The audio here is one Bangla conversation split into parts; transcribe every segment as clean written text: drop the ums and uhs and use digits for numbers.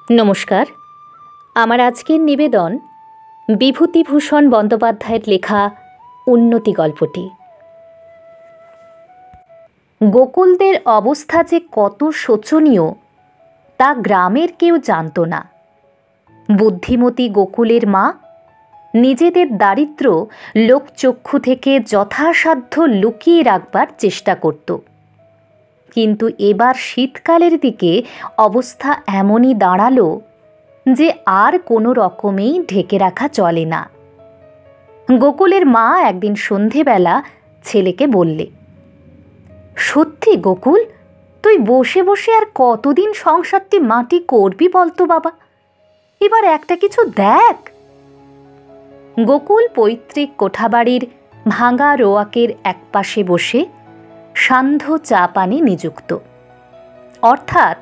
নমস্কার। আমার আজকের নিবেদন বিভূতিভূষণ বন্দ্যোপাধ্যায়ের লেখা উন্নতি গল্পটি। গোকুলদের অবস্থা যে কত শোচনীয় তা গ্রামের কেউ জানত না। বুদ্ধিমতী গোকুলের মা নিজেদের দারিদ্র্য লোকচক্ষু থেকে যথাসাধ্য লুকিয়ে রাখবার চেষ্টা করত, কিন্তু এবার শীতকালের দিকে অবস্থা এমনই দাঁড়ালো যে আর কোনো রকমেই ঢেকে রাখা চলে না। গোকুলের মা একদিন সন্ধেবেলা ছেলেকে বললে, সত্যি গোকুল, তুই বসে বসে আর কতদিন সংসারটি মাটি করবি বলতো বাবা? এবার একটা কিছু দেখ। গোকুল পৈতৃক কোঠাবাড়ির ভাঙা রোয়াকের একপাশে বসে সান্ধ্য চা পানে নিযুক্ত, অর্থাৎ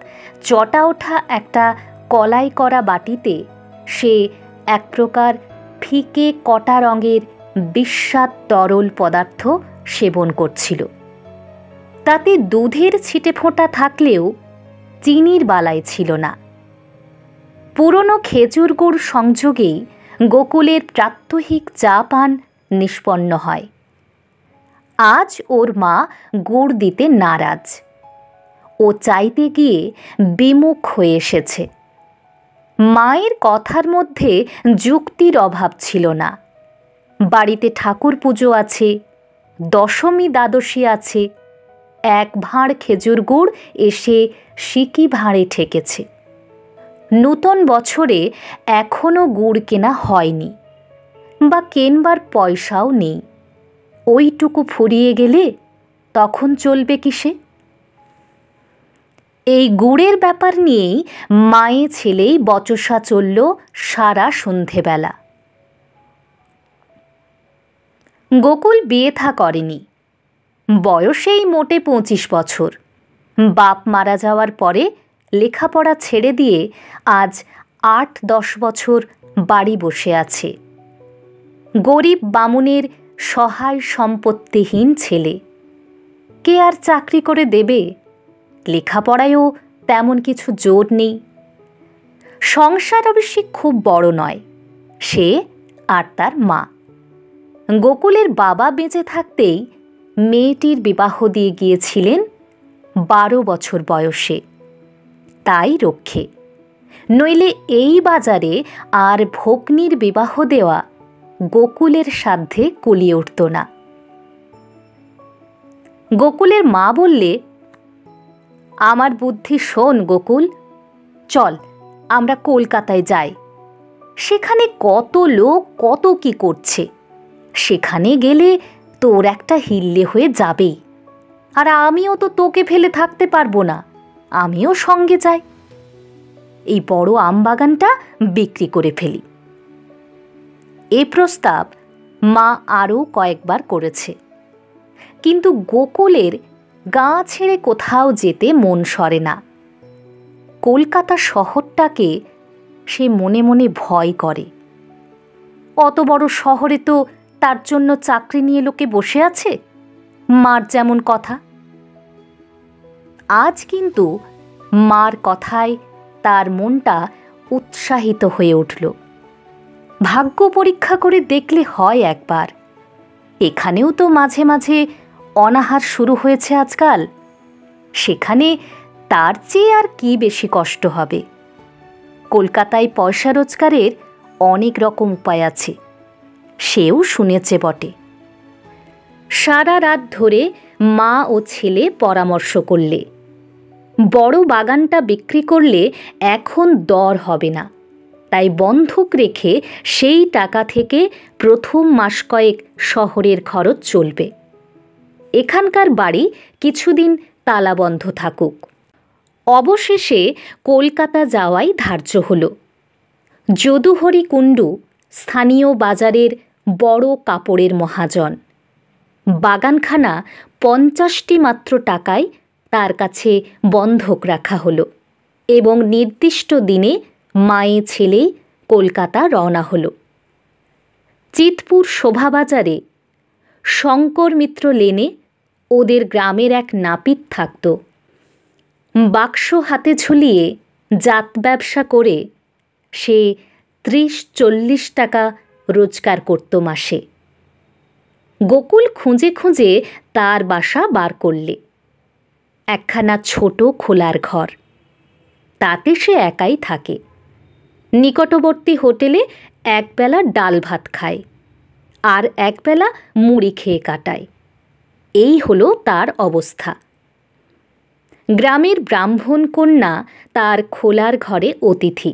চটা ওঠা একটা কলাই করা বাটিতে সে এক প্রকার ফিকে কটা রঙের বিস্বাদ তরল পদার্থ সেবন করছিল। তাতে দুধের ছিটে ফোঁটা থাকলেও চিনির বালাই ছিল না। পুরনো খেজুর গুড় সংযোগেই গোকুলের প্রাত্যহিক চা পান নিষ্পন্ন হয়। আজ ওর মা গুড় দিতে নারাজ। ও চাইতে গিয়ে বিমুখ হয়ে এসেছে। মায়ের কথার মধ্যে যুক্তির অভাব ছিল না। বাড়িতে ঠাকুর পুজো আছে, দশমী দ্বাদশী আছে, এক ভাঁড় খেজুর গুড় এসে সিকি ভাঁড়ে ঠেকেছে। নূতন বছরে এখনও গুড় কেনা হয়নি, বা কেনবার পয়সাও নেই। ওইটুকু ফুরিয়ে গেলে তখন চলবে কিসে? এই গুড়ের ব্যাপার নিয়েই মায়ে ছেলেই বচসা চলল সারা সন্ধেবেলা। গোকুল বিয়ে থা করেনি। বয়সেই মোটে 25 বছর। বাপ মারা যাওয়ার পরে লেখাপড়া ছেড়ে দিয়ে আজ 8-10 বছর বাড়ি বসে আছে। গরিব বামুনের সহায় সম্পত্তিহীন ছেলে। কে আর চাকরি করে দেবে? লেখাপড়ায়ও তেমন কিছু জোর নেই। সংসার অবশ্য খুব বড় নয়, সে আর তার মা। গোকুলের বাবা বেঁচে থাকতেই মেয়েটির বিবাহ দিয়ে গিয়েছিলেন 12 বছর বয়সে, তাই রক্ষে। নইলে এই বাজারে আর ভগ্নীর বিবাহ দেওয়া গোকুলের সাধ্যে কুলিয়ে উঠত না। গোকুলের মা বললে, আমার বুদ্ধি শোন গোকুল, চল আমরা কলকাতায় যাই। সেখানে কত লোক কত কি করছে, সেখানে গেলে তোর একটা হিল্লে হয়ে যাবেই। আর আমিও তো তোকে ফেলে থাকতে পারবো না, আমিও সঙ্গে যাই। এই বড় আমবাগানটা বিক্রি করে ফেলি। এ প্রস্তাব মা আরও কয়েকবার করেছে, কিন্তু গোকুলের গাঁ ছেড়ে কোথাও যেতে মন সরে না। কলকাতা শহরটাকে সে মনে মনে ভয় করে। অত বড় শহরে তো তার জন্য চাকরি নিয়ে লোকে বসে আছে, মার যেমন কথা। আজ কিন্তু মার কথায় তার মনটা উৎসাহিত হয়ে উঠল। ভাগ্য পরীক্ষা করে দেখলে হয় একবার। এখানেও তো মাঝে মাঝে অনাহার শুরু হয়েছে আজকাল। সেখানে তার চেয়ে আর কি বেশি কষ্ট হবে? কলকাতায় পয়সা রোজগারের অনেক রকম উপায় আছে, সেও শুনেছে বটে। সারা রাত ধরে মা ও ছেলে পরামর্শ করলে বড় বাগানটা বিক্রি করলে এখন দর হবে না, তাই বন্ধক রেখে সেই টাকা থেকে প্রথম মাস কয়েক শহরের খরচ চলবে। এখানকার বাড়ি কিছুদিন তালাবন্ধ থাকুক। অবশেষে কলকাতা যাওয়াই ধার্য হল। যদুহরি কুণ্ডু স্থানীয় বাজারের বড় কাপড়ের মহাজন। বাগানখানা 50টি মাত্র টাকায় তার কাছে বন্ধক রাখা হলো এবং নির্দিষ্ট দিনে মায়ে ছেলে কলকাতা রওনা হলো। চিতপুর শোভাবাজারে শঙ্কর মিত্র লেনে ওদের গ্রামের এক নাপিত থাকত। বাক্স হাতে ঝুলিয়ে জাত ব্যবসা করে সে 30-40 টাকা রোজগার করত মাসে। গোকুল খুঁজে খুঁজে তার বাসা বার করলে। একখানা ছোট খোলার ঘর, তাতে সে একাই থাকে। নিকটবর্তী হোটেলে একবেলা ডাল ভাত খায়, আর একবেলা মুড়ি খেয়ে কাটায়। এই হলো তার অবস্থা। গ্রামের ব্রাহ্মণ কন্যা তার খোলার ঘরে অতিথি।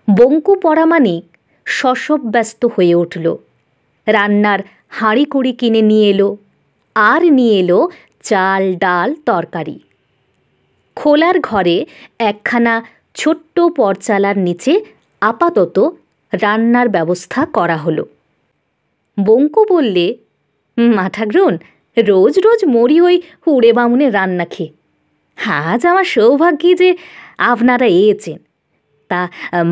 বঙ্কু পরামানিক শশব ব্যস্ত হয়ে উঠল। রান্নার হাঁড়িকুড়ি কিনে নিয়ে এলো, আর নিয়ে এলো চাল, ডাল, তরকারি। খোলার ঘরে একখানা ছোট্ট পরচালার নিচে আপাতত রান্নার ব্যবস্থা করা হলো। বঙ্কু বললে, মা ঠাকরুন, রোজ রোজ মরি ওই উড়ে বামুনের রান্না খেয়ে। আজ আমার সৌভাগ্যি যে আপনারা এয়েছেন, তা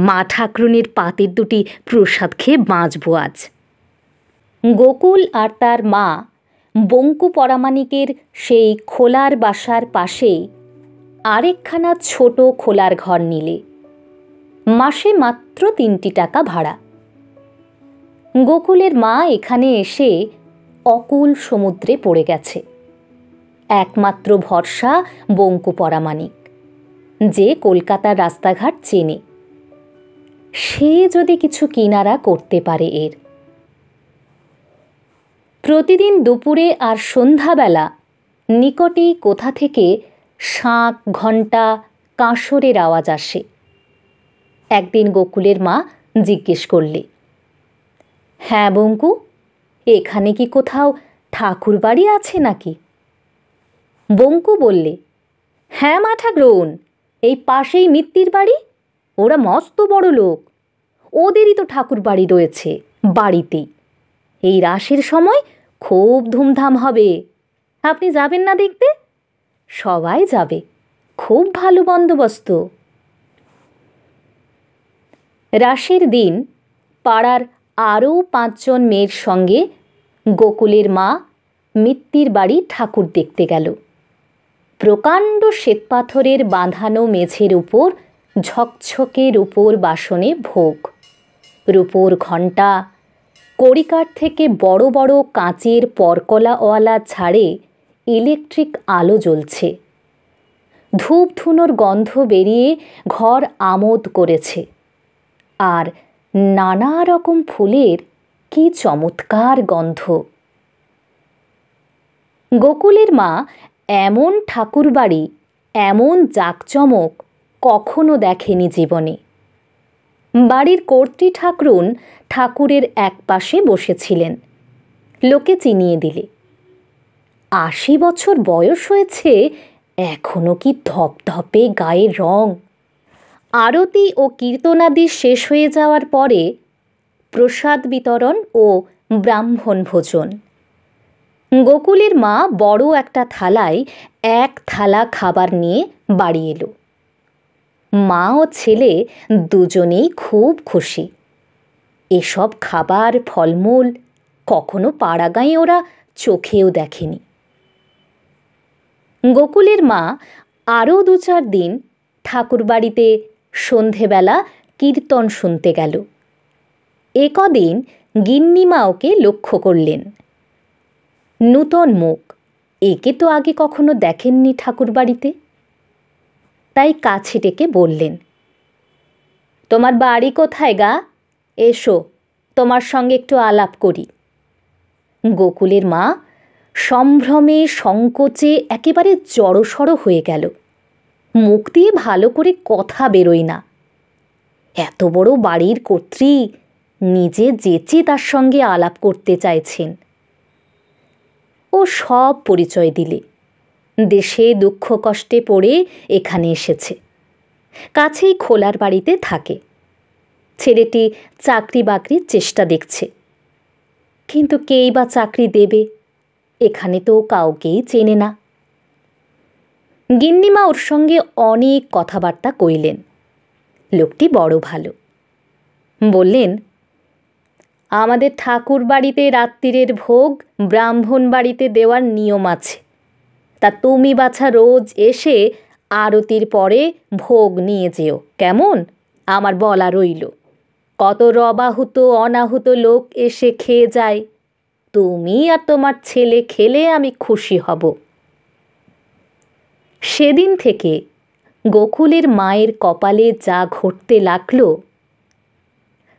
মা ঠাকরুনের পাতের দুটি প্রসাদ খেয়ে বাঁচব আজ। গোকুল আর তার মা বঙ্কু পরামানিকের সেই খোলার বাসার পাশেই আরেকখানা ছোট খোলার ঘর নিলে। মাসে মাত্র 3 টাকা ভাড়া। গোকুলের মা এখানে এসে অকুল সমুদ্রে পড়ে গেছে। একমাত্র ভরসা বঙ্কু পরামানিক, যে কলকাতার রাস্তাঘাট চেনে। সে যদি কিছু কিনারা করতে পারে এর। প্রতিদিন দুপুরে আর সন্ধ্যাবেলা নিকটেই কোথা থেকে শাঁখ, ঘণ্টা, কাঁসরের আওয়াজ আসে। একদিন গোকুলের মা জিজ্ঞেস করলে, হ্যাঁ বঙ্কু, এখানে কি কোথাও ঠাকুর বাড়ি আছে নাকি? বঙ্কু বললে, হ্যাঁ মা ঠাকরুন, এই পাশেই মিত্তির বাড়ি। ওরা মস্ত বড় লোক, ওদেরই তো ঠাকুর বাড়ি রয়েছে বাড়িতেই। এই রাসের সময় খুব ধুমধাম হবে, আপনি যাবেন না দেখতে? সবাই যাবে, খুব ভালো বন্দোবস্ত। রাসের দিন পাড়ার আরও 5 জন মেয়ের সঙ্গে গোকুলের মা মিত্তির বাড়ি ঠাকুর দেখতে গেল। প্রকাণ্ড শ্বেতপাথরের বাঁধানো মেঝের উপর ঝকঝকে রূপোর বাসনে ভোগ, রূপোর ঘণ্টা, কড়িকাঠ থেকে বড় বড় কাঁচের পরকলাওয়ালা ঝাড়ে ইলেকট্রিক আলো জ্বলছে। ধূপ ধুনোর গন্ধ বেরিয়ে ঘর আমোদ করেছে। আর নানা রকম ফুলের কি চমৎকার গন্ধ! গোকুলের মা এমন ঠাকুর বাড়ি, এমন জাঁকজমক কখনো দেখেনি জীবনে। বাড়ির কর্ত্রী ঠাকরুন ঠাকুরের এক পাশে বসেছিলেন। লোকে চিনিয়ে দিলে, 80 বছর বয়স হয়েছে, এখনো কি ধপধপে গায়ের রং। আরতি ও কীর্তনাদি শেষ হয়ে যাওয়ার পরে প্রসাদ বিতরণ ও ব্রাহ্মণ ভোজন। গোকুলের মা বড় একটা থালায় 1 থালা খাবার নিয়ে বাড়ি এলো। মা ও ছেলে দুজনেই খুব খুশি। এসব খাবার, ফলমূল কখনো পাড়াগাঁয়ে ওরা চোখেও দেখেনি। গোকুলের মা আরও 2-4 দিন ঠাকুর বাড়িতে সন্ধেবেলা কীর্তন শুনতে গেল। একদিন গিন্নিমা ওকে লক্ষ্য করলেন। নূতন মুখ, একে তো আগে কখনো দেখেননি ঠাকুর বাড়িতে। তাই কাছে ডেকে বললেন, তোমার বাড়ি কোথায় গা? এসো, তোমার সঙ্গে একটু আলাপ করি। গোকুলের মা সম্ভ্রমে সংকোচে একেবারে জড়সড় হয়ে গেল। মুখ দিয়ে ভালো করে কথা বেরোয় না। এত বড় বাড়ির কর্ত্রী নিজে যেচে তার সঙ্গে আলাপ করতে চাইছেন। ও সব পরিচয় দিলে। দেশে দুঃখ কষ্টে পড়ে এখানে এসেছে। কাছেই খোলার বাড়িতে থাকে। ছেলেটি চাকরি বাকরির চেষ্টা দেখছে, কিন্তু কেই বা চাকরি দেবে? এখানে তো কাউকেই চেনে না। গিন্নিমা ওর সঙ্গে অনেক কথাবার্তা কইলেন। লোকটি বড় ভালো। বললেন, আমাদের ঠাকুর বাড়িতে রাত্রিরের ভোগ ব্রাহ্মণ বাড়িতে দেওয়ার নিয়ম আছে। তা তুমি বাছা রোজ এসে আরতির পরে ভোগ নিয়ে যেও, কেমন? আমার বলা রইল। কত রবাহুত অনাহুত লোক এসে খেয়ে যায়, তুমি আর তোমার ছেলে খেলে আমি খুশি হব। সেদিন থেকে গোকুলের মায়ের কপালে যা ঘটতে লাগল,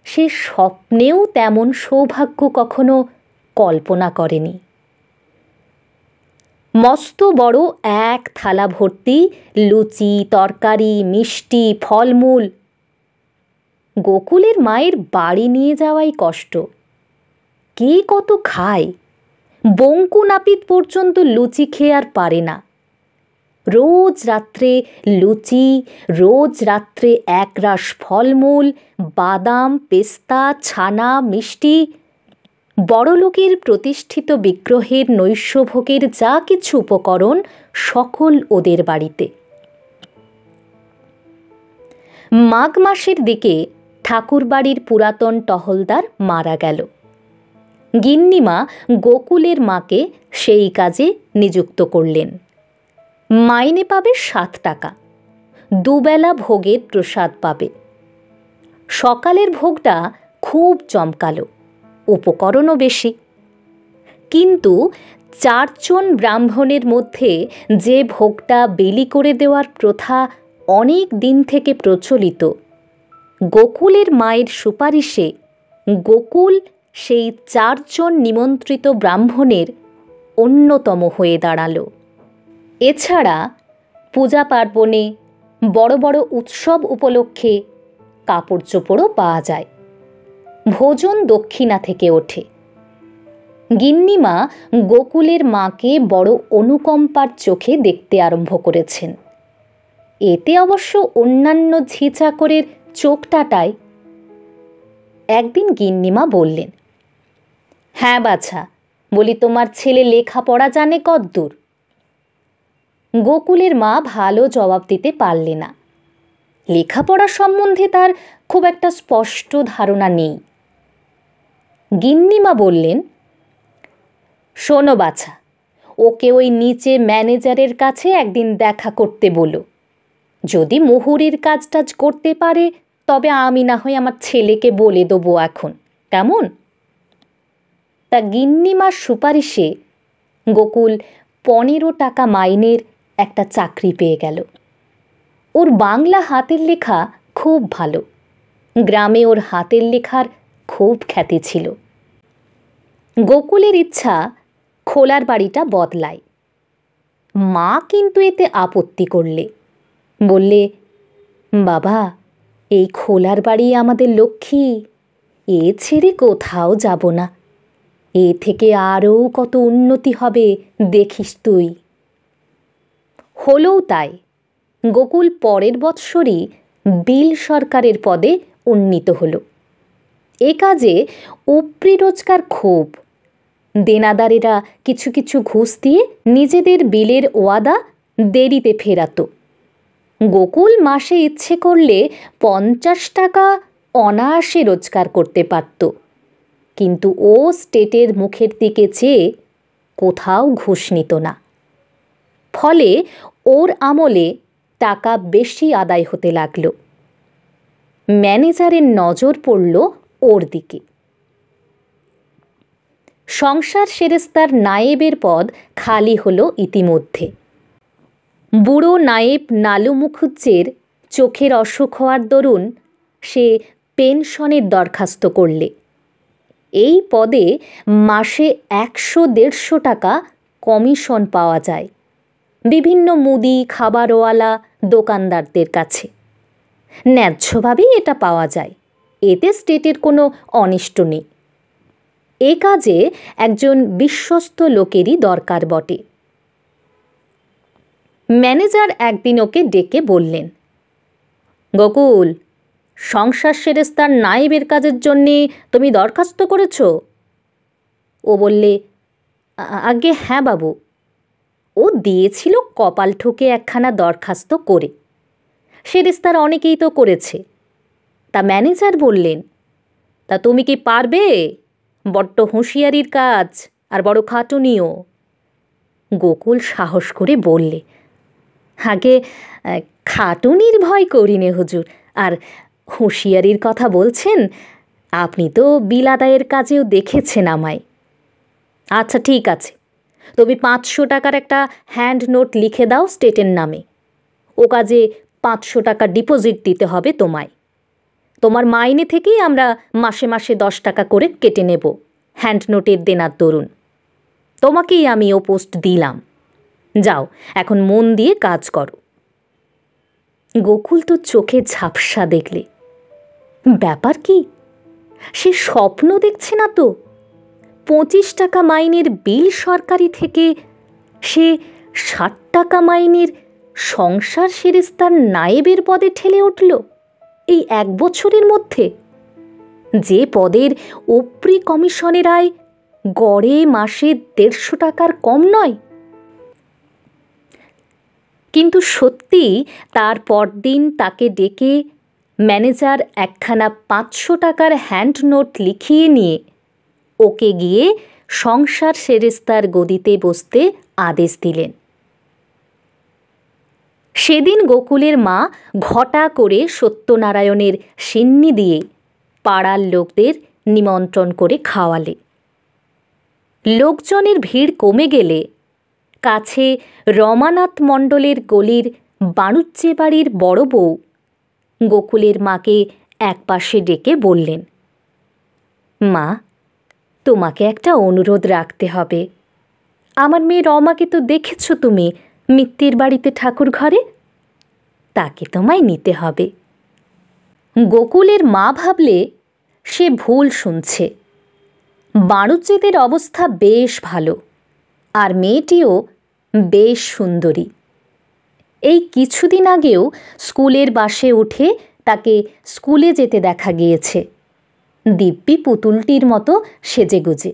সে স্বপ্নেও তেমন সৌভাগ্য কখনো কল্পনা করেনি। মস্ত বড় এক থালা ভর্তি লুচি, তরকারি, মিষ্টি, ফলমূল গোকুলের মায়ের বাড়ি নিয়ে যাওয়াই কষ্ট। কে কত খায়? বঙ্কু নাপিত পর্যন্ত লুচি খেয়ে আর পারে না। রোজ রাত্রে লুচি, রোজ রাত্রে একরাশ ফলমূল, বাদাম, পেস্তা, ছানা, মিষ্টি, বড়লোকের প্রতিষ্ঠিত বিগ্রহের নৈশভোগের যা কিছু উপকরণ সকল ওদের বাড়িতে। মাঘ মাসের দিকে ঠাকুরবাড়ির পুরাতন টহলদার মারা গেল। গিন্নিমা গোকুলের মাকে সেই কাজে নিযুক্ত করলেন। মাইনে পাবে 7 টাকা, দুবেলা ভোগের প্রসাদ পাবে। সকালের ভোগটা খুব জমকালো, উপকরণও বেশি। কিন্তু 4 জন ব্রাহ্মণের মধ্যে যে ভোগটা বেলি করে দেওয়ার প্রথা অনেক দিন থেকে প্রচলিত, গোকুলের মায়ের সুপারিশে গোকুল সেই 4 জন নিমন্ত্রিত ব্রাহ্মণের অন্যতম হয়ে দাঁড়ালো। এছাড়া পূজা পার্বণে, বড় বড় উৎসব উপলক্ষে কাপড় চোপড়ও পাওয়া যায়। ভোজন দক্ষিণা থেকে ওঠে। গিন্নিমা গোকুলের মাকে বড় অনুকম্পার চোখে দেখতে আরম্ভ করেছেন। এতে অবশ্য অন্যান্য ঝি চাকরের চোখ টাটায়। একদিন গিন্নিমা বললেন, হ্যাঁ বাছা, বলি তোমার ছেলে লেখাপড়া জানে কদ্দূর? গোকুলের মা ভালো জবাব দিতে পারলে না। লেখাপড়া সম্বন্ধে তার খুব একটা স্পষ্ট ধারণা নেই। গিন্নিমা বললেন, শোনো বাছা, ওকে ওই নিচে ম্যানেজারের কাছে একদিন দেখা করতে বলো। যদি মুহুরির কাজ টাজ করতে পারে তবে আমি না হয় আমার ছেলেকে বলে দেবো এখন, কেমন? তা গিন্নিমার সুপারিশে গোকুল 15 টাকা মাইনের একটা চাকরি পেয়ে গেল। ওর বাংলা হাতের লেখা খুব ভালো। গ্রামে ওর হাতের লেখার খুব খ্যাতি ছিল। গোকুলের ইচ্ছা খোলার বাড়িটা বদলায়। মা কিন্তু এতে আপত্তি করলে, বললে, বাবা, এই খোলার বাড়ি আমাদের লক্ষ্মী, এ ছেড়ে কোথাও যাব না। এ থেকে আরও কত উন্নতি হবে দেখিস তুই। হলেও তাই। গোকুল পরের বৎসরই বিল সরকারের পদে উন্নীত হল। এ কাজে উপরি রোজগার খুব। দেনাদারেরা কিছু কিছু ঘুষ দিয়ে নিজেদের বিলের ওয়াদা দেরিতে ফেরাত। গোকুল মাসে ইচ্ছে করলে 50 টাকা অনায়াসে রোজগার করতে পারত, কিন্তু ও স্টেটের মুখের দিকে চেয়ে কোথাও ঘুষ নিত না। ফলে ওর আমলে টাকা বেশি আদায় হতে লাগলো। ম্যানেজারের নজর পড়ল ওর দিকে। সংসার সেরেস্তার নায়েবের পদ খালি হলো ইতিমধ্যে। বুড়ো নায়েব নালু মুখুজ্জের চোখের অসুখ হওয়ার দরুন সে পেনশনের দরখাস্ত করলে। এই পদে মাসে 100-150 টাকা কমিশন পাওয়া যায় বিভিন্ন মুদি খাবারওয়ালা দোকানদারদের কাছে। ন্যায্যভাবেই এটা পাওয়া যায়, এতে স্টেটের কোনো অনিষ্ট নেই। এ কাজে একজন বিশ্বস্ত লোকেরই দরকার বটে। ম্যানেজার একদিন ওকে ডেকে বললেন, গোকুল, সংসার সেরেস্তার নায়েবের কাজের জন্যে তুমি দরখাস্ত করেছ? ও বললে, আগে হ্যাঁ বাবু। ও দিয়েছিল কপাল ঠুকে একখানা দরখাস্ত করে। সেরেস্তার অনেকেই তো করেছে। তা ম্যানেজার বললেন, তা তুমি কি পারবে? বড্ড হুঁশিয়ারির কাজ আর বড় খাটুনিও। গোকুল সাহস করে বললে, আগে খাটুনির ভয় করি নে হুজুর, আর হুঁশিয়ারির কথা বলছেন, আপনি তো বিল আদায়ের কাজেও দেখেছেন আমায়। আচ্ছা ঠিক আছে, তুমি 500 টাকার একটা হ্যান্ড নোট লিখে দাও স্টেটের নামে। ও কাজে 500 টাকা ডিপোজিট দিতে হবে তোমায়। তোমার মাইনে থেকেই আমরা মাসে মাসে 10 টাকা করে কেটে নেব হ্যান্ড নোটের দেনার দরুন। তোমাকেই আমি ও পোস্ট দিলাম, যাও এখন মন দিয়ে কাজ করো। গোকুল তো চোখে ঝাপসা দেখলে। ব্যাপার কি, সে স্বপ্ন দেখছে না তো? 25 টাকা মাইনের বিল সরকারি থেকে সে 60 টাকা মাইনের সংসার সেরেস্তার নায়েবের পদে ঠেলে উঠল এই 1 বছরের মধ্যে, যে পদের উপরি কমিশনের আয় গড়ে মাসে 150 টাকার কম নয়। কিন্তু সত্যি তার পরদিন তাকে ডেকে ম্যানেজার একখানা 500 টাকার হ্যান্ড নোট লিখিয়ে নিয়ে ওকে গিয়ে সংসার সেরেস্তার গদিতে বসতে আদেশ দিলেন। সেদিন গোকুলের মা ঘটা করে সত্যনারায়ণের সিন্নি দিয়ে পাড়ার লোকদের নিমন্ত্রণ করে খাওয়ালে। লোকজনের ভিড় কমে গেলে কাছে রমানাথ মণ্ডলের গলির বাণুজ্যে বাড়ির বড় বউ গোকুলের মাকে একপাশে ডেকে বললেন, মা, তোমাকে একটা অনুরোধ রাখতে হবে। আমার মেয়ে রমাকে তো দেখেছ তুমি মিত্তির বাড়িতে ঠাকুর ঘরে, তাকে তোমায় নিতে হবে। গোকুলের মা ভাবলে সে ভুল শুনছে। বাণুজ্যেদের অবস্থা বেশ ভালো, আর মেয়েটিও বেশ সুন্দরী। এই কিছুদিন আগেও স্কুলের বাসে উঠে তাকে স্কুলে যেতে দেখা গিয়েছে দিব্যি পুতুলটির মতো সেজেগুজে।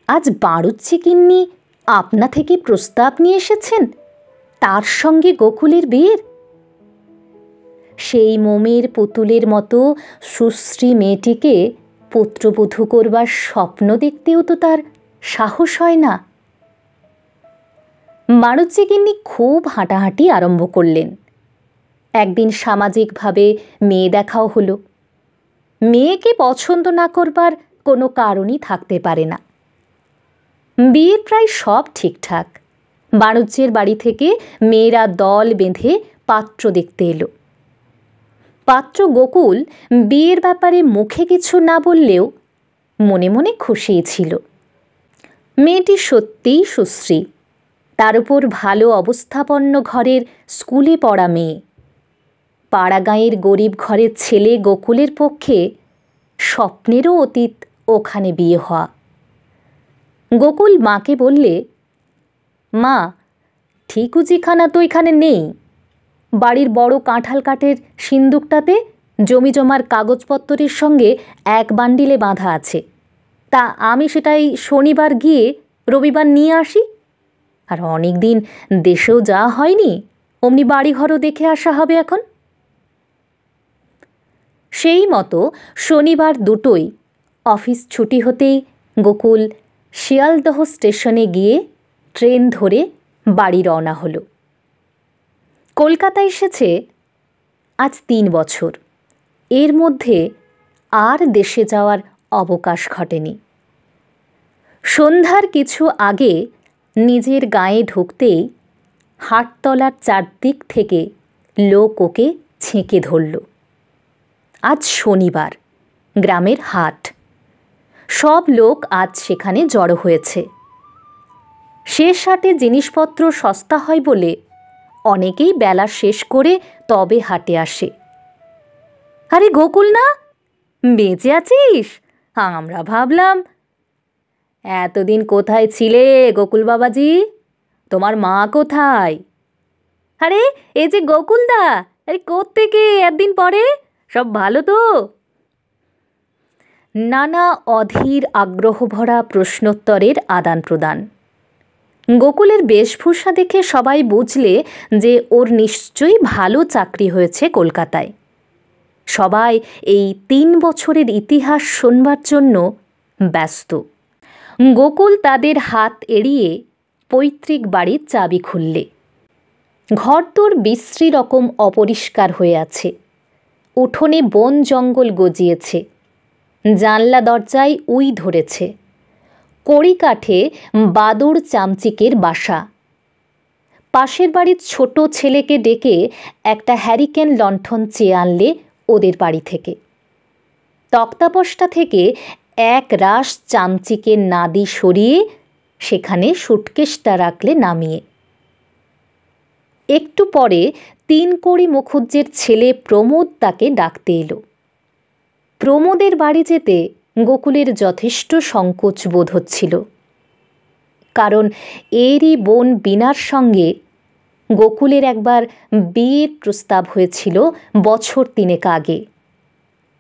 আজ বাড়ুচ্ছি কিন্নি আপনা থেকে প্রস্তাব নিয়ে এসেছেন তার সঙ্গে গোকুলের বিয়ের। সেই মোমের পুতুলের মতো সুশ্রী মেয়েটিকে পুত্রবধূ করবার স্বপ্ন দেখতেও তো তার সাহস হয় না। বাড়ুচ্ছি কিন্নি খুব হাঁটাহাঁটি আরম্ভ করলেন। একদিন সামাজিকভাবে মেয়ে দেখাও হলো। মেয়েকে পছন্দ না করবার কোনো কারণই থাকতে পারে না। বিয়ের প্রায় সব ঠিকঠাক। বাণুজ্যের বাড়ি থেকে মেয়েরা দল বেঁধে পাত্র দেখতে এলো। পাত্র গোকুল বিয়ের ব্যাপারে মুখে কিছু না বললেও মনে মনে খুশিই ছিল। মেয়েটি সত্যিই সুশ্রী, তার উপর ভালো অবস্থাপন্ন ঘরের স্কুলে পড়া মেয়ে। পাড়াগাঁয়ের গরিব ঘরের ছেলে গোকুলের পক্ষে স্বপ্নেরও অতীত ওখানে বিয়ে হওয়া। গোকুল মাকে বললে, মা, ঠিকুজিখানা তো এখানে নেই। বাড়ির বড় কাঁঠাল কাঠের সিন্দুকটাতে জমি জমার কাগজপত্রের সঙ্গে এক বান্ডিলে বাঁধা আছে, তা আমি সেটাই শনিবার গিয়ে রবিবার নিয়ে আসি। আর অনেক দিন দেশেও যাওয়া হয়নি, অমনি বাড়িঘরও দেখে আসা হবে এখন। সেই মতো শনিবার দুটোই অফিস ছুটি হতেই গোকুল শিয়ালদহ স্টেশনে গিয়ে ট্রেন ধরে বাড়ি রওনা হলো। কলকাতা এসেছে আজ 3 বছর। এর মধ্যে আর দেশে যাওয়ার অবকাশ ঘটেনি। সন্ধ্যার কিছু আগে নিজের গায়ে ঢুকতেই হাটতলার চারদিক থেকে লোক ওকে ছেঁকে ধরল। আজ শনিবার, গ্রামের হাট। সব লোক আজ সেখানে জড়ো হয়েছে। শেষ হাটে জিনিসপত্র সস্তা হয় বলে অনেকেই বেলা শেষ করে তবে হাটে আসে। আরে গোকুল না, বেঁচে আছিস? আমরা ভাবলাম এতদিন কোথায় ছিলে গোকুল বাবাজি, তোমার মা কোথায়? আরে এই যে গোকুলদা, আরে কোত্থেকে একদিন পরে, সব ভালো তো? নানা অধীর আগ্রহভরা প্রশ্নোত্তরের আদান প্রদান। গোকুলের বেশভূষা দেখে সবাই বুঝলে যে ওর নিশ্চয়ই ভালো চাকরি হয়েছে কলকাতায়। সবাই এই 3 বছরের ইতিহাস শোনবার জন্য ব্যস্ত। গোকুল তাদের হাত এড়িয়ে পৈতৃক বাড়ির চাবি খুললে। ঘরদোর বিশ্রী রকম অপরিষ্কার হয়ে আছে। উঠোনে বন জঙ্গল গজিয়েছে, জানলা দরজায় উই ধরেছে, কড়িকাঠে বাদুড় চামচিকের বাসা। পাশের বাড়ির ছোট ছেলেকে ডেকে একটা হ্যারিকেন লণ্ঠন চেয়ে আনলে ওদের বাড়ি থেকে। তক্তাপোসটা থেকে এক রাশ চামচিকের নাদি সরিয়ে সেখানে সুটকেসটা রাখলে নামিয়ে। একটু পরে 3 কড়ি মুখুজ্জের ছেলে প্রমোদ তাকে ডাকতে এলো। প্রমোদের বাড়ি যেতে গোকুলের যথেষ্ট সংকোচ বোধ হচ্ছিল, কারণ এরই বোন বীণার সঙ্গে গোকুলের একবার বিয়ের প্রস্তাব হয়েছিল বছর 3 আগে।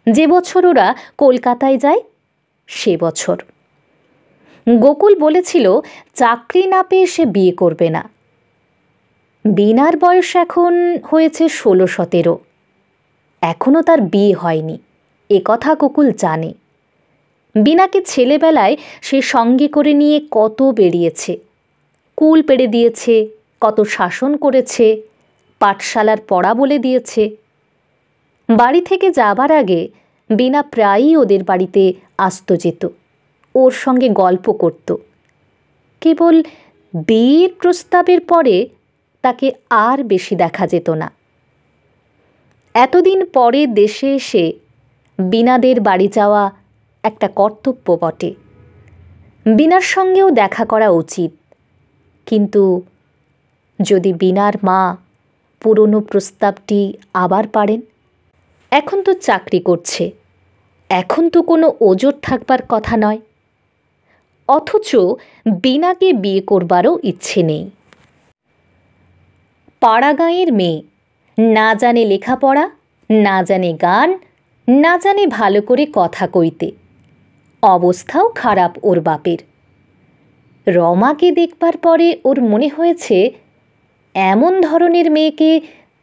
যে বছর ওরা কলকাতায় যায় সে বছর। গোকুল বলেছিল চাকরি না পেয়ে সে বিয়ে করবে না। বীণার বয়স এখন হয়েছে 16-17, এখনও তার বিয়ে হয়নি, এ কথা গোকুল জানে। বীণাকে ছেলেবেলায় সে সঙ্গে করে নিয়ে কত বেরিয়েছে, কুল পেড়ে দিয়েছে, কত শাসন করেছে, পাঠশালার পড়া বলে দিয়েছে। বাড়ি থেকে যাবার আগে বীণা প্রায়ই ওদের বাড়িতে আসত যেত, ওর সঙ্গে গল্প করত। কেবল বিয়ের প্রস্তাবের পরে তাকে আর বেশি দেখা যেত না। এতদিন পরে দেশে এসে বীণাদের বাড়ি যাওয়া একটা কর্তব্য বটে, বীণার সঙ্গেও দেখা করা উচিত। কিন্তু যদি বীণার মা পুরনো প্রস্তাবটি আবার পারেন, এখন তো চাকরি করছে, এখন তো কোনো ওজোর থাকবার কথা নয়। অথচ বীণাকে বিয়ে করবারও ইচ্ছে নেই। পাড়াগাঁয়ের মেয়ে, না জানে লেখাপড়া, না জানে গান, না জানে ভালো করে কথা কইতে। অবস্থাও খারাপ ওর বাপের। রমাকে দেখবার পরে ওর মনে হয়েছে এমন ধরনের মেয়েকে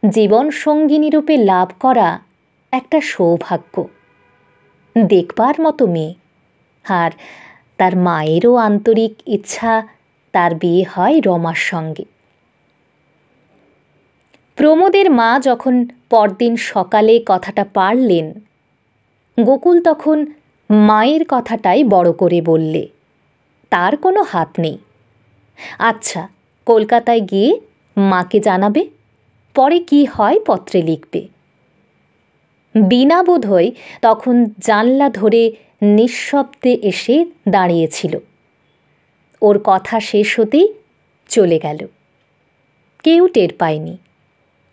জীবন সঙ্গিনী রূপে লাভ করা একটা সৌভাগ্য। দেখবার মতো মেয়ে, আর তার মায়েরও আন্তরিক ইচ্ছা তার বিয়ে হয় রমার সঙ্গে। প্রমোদের মা যখন পরদিন সকালে কথাটা পারলেন, গোকুল তখন মায়ের কথাটাই বড় করে বললে, তার কোনো হাত নেই। আচ্ছা, কলকাতায় গিয়ে মাকে জানাবে, পরে কি হয় পত্রে লিখবে। বীণা বোধহয় তখন জানলা ধরে নিঃশব্দে এসে দাঁড়িয়েছিল। ওর কথা শেষ হতেই চলে গেল। কেউ টের পায়নি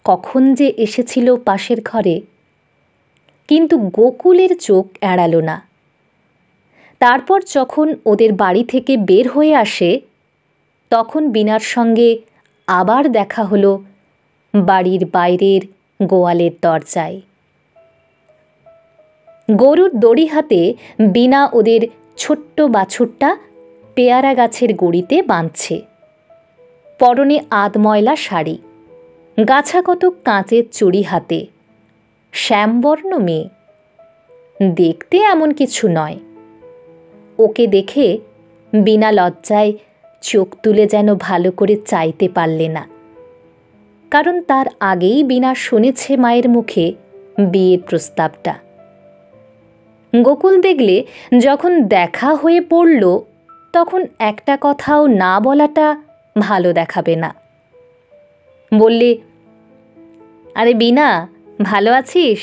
কখন যে এসেছিল পাশের ঘরে, কিন্তু গোকুলের চোখ এড়ালো না। তারপর যখন ওদের বাড়ি থেকে বের হয়ে আসে, তখন বীণার সঙ্গে আবার দেখা হলো বাড়ির বাইরের গোয়ালের দরজায়। গরুর দড়ি হাতে বীণা ওদের ছোট্ট বাছুরটা পেয়ারা গাছের গুঁড়িতে বাঁধছে। পরনে আধময়লা শাড়ি, গাছাকতক কাঁচের চুড়ি হাতে, শ্যামবর্ণ মেয়ে। দেখতে এমন কিছু নয়। ওকে দেখে বীণা লজ্জায় চোখ তুলে যেন ভালো করে চাইতে পারলে না, কারণ তার আগেই বীণা শুনেছে মায়ের মুখে বিয়ের প্রস্তাবটা। গোকুল দেখলে যখন দেখা হয়ে পড়ল, তখন একটা কথাও না বলাটা ভালো দেখাবে না। বললে, আরে বীণা, ভালো আছিস?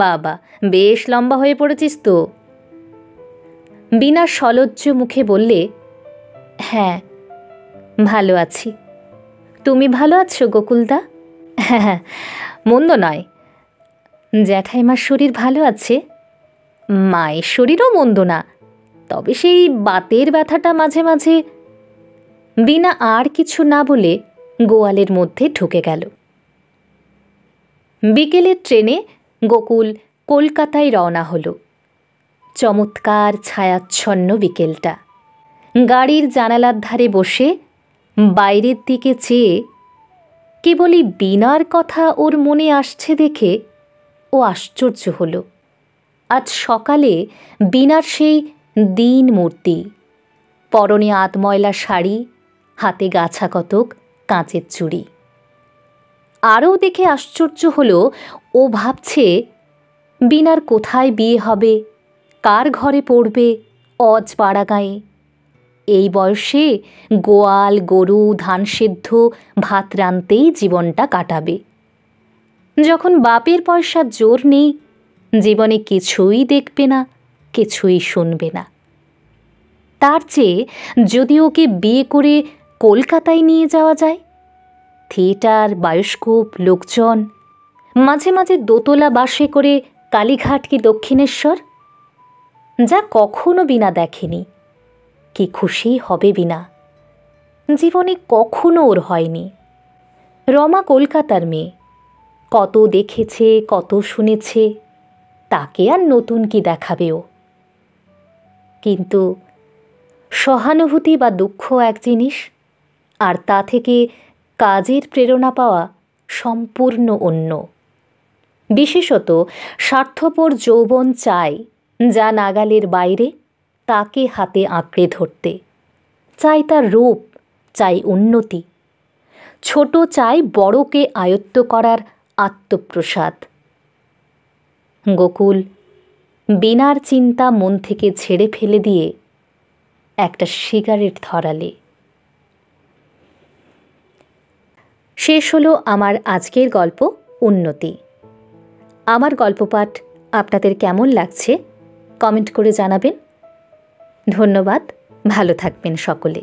বাবা, বেশ লম্বা হয়ে পড়েছিস তো। বীণা সলজ্জ মুখে বললে, হ্যাঁ ভালো আছি। তুমি ভালো আছো গোকুলদা? হ্যাঁ, মন্দ নয়। জ্যাঠাইমার শরীর ভালো আছে, মায়ের শরীরও মন্দ না, তবে সেই বাতের ব্যথাটা মাঝে মাঝে। বীণা আর কিছু না বলে গোয়ালের মধ্যে ঢুকে গেল। বিকেলের ট্রেনে গোকুল কলকাতায় রওনা হলো। চমৎকার ছায়াচ্ছন্ন বিকেলটা। গাড়ির জানালার ধারে বসে বাইরের দিকে চেয়ে কেবলই বীণার কথা ওর মনে আসছে দেখে ও আশ্চর্য হলো। আজ সকালে বীণার সেই দীন মূর্তি, পরনে আধময়লা শাড়ি, হাতে গাছাকতক কাঁচের চুড়ি, আরও দেখে আশ্চর্য হলো, ও ভাবছে বিনার কোথায় বিয়ে হবে, কার ঘরে পড়বে অজ পাড়া গাঁয়ে। এই বয়সে গোয়াল গরু ধান সেদ্ধ ভাত রাঁধতেই জীবনটা কাটাবে। যখন বাপের পয়সার জোর নেই, জীবনে কিছুই দেখবে না, কিছুই শুনবে না। তার চেয়ে যদি ওকে বিয়ে করে কলকাতায় নিয়ে যাওয়া যায়, থিয়েটার বায়োস্কোপ লোকজন, মাঝে মাঝে দোতলা বাসে করে কালীঘাট কি দক্ষিণেশ্বর, যা কখনো বিনা দেখেনি, কি খুশি হবে বিনা। জীবনে কখনো ওর হয়নি। রমা কলকাতার মেয়ে, কত দেখেছে কত শুনেছে, তাকে আর নতুন কি দেখাবে ও। কিন্তু সহানুভূতি বা দুঃখ এক জিনিস, আর তা থেকে কাজের প্রেরণা পাওয়া সম্পূর্ণ অন্য। বিশেষত স্বার্থপর যৌবন চায় যা নাগালের বাইরে, তাকে হাতে আঁকড়ে ধরতে। চাই তার রূপ, চাই উন্নতি, ছোট চাই বড়কে আয়ত্ত করার আত্মপ্রসাদ। গোকুল বিনার চিন্তা মন থেকে ঝেড়ে ফেলে দিয়ে একটা সিগারেট ধরালে। শেষ হলো আমার আজকের গল্প উন্নতি। আমার গল্পপাঠ আপনাদের কেমন লাগছে কমেন্ট করে জানাবেন। ধন্যবাদ, ভালো থাকবেন সকলে।